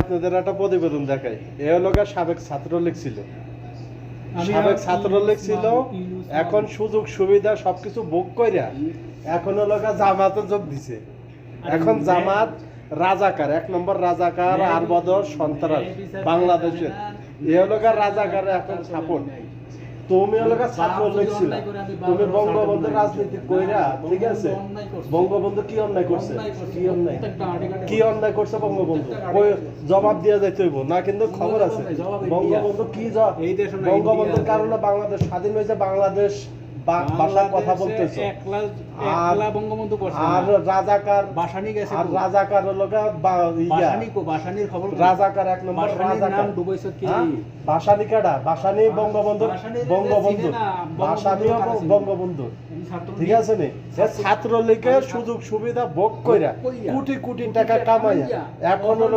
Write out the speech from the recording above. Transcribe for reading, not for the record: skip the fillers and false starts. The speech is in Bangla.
আপনাদের একটা প্রতিবেদন দেখাই। এ হলো সাবেক ছাত্রলীগ ছিল, সাবেক ছাত্রলীগ ছিল, এখন সুযোগ সুবিধা সবকিছু ভোগ কইরা এখন হলো জামাতে যোগ দিছে। এখন জামাত রাজাকার, 1 নম্বর রাজাকার আর বদর সন্ত্রাস বাংলাদেশের। এ হলো রাজাকার এখন সাপোর্ট। তুমি হলো ছাত্রলীগ ছিল, তুমি বঙ্গবন্ধু রাজনীতি কইরা, ঠিক আছে? বঙ্গবন্ধু কি অন্যায় করছে? কি অন্যায় করছে বঙ্গবন্ধু? জবাব দিয়ে যাইতে হইব না, কিন্তু খবর আছে বঙ্গবন্ধু কি বঙ্গবন্ধুর কারণে বাংলাদেশ স্বাধীন হয়েছে। বাংলাদেশ ভাষার কথা বলতেছে, আর রাজাকার বাসানি গেছে, আর রাজাকার হলো বাসানির খবর, রাজাকার 1 নম্বর রাজাকার ডুবাইছে কি বাসানি কাটা, বাসানি বঙ্গবন্ধু, বঙ্গবন্ধু বাসানি বঙ্গবন্ধু, ঠিক আছে নি? ছাত্রলীগের সুযোগ সুবিধা ভোগ কইরা কোটি কোটি টাকা কামাইয়া এখন হলো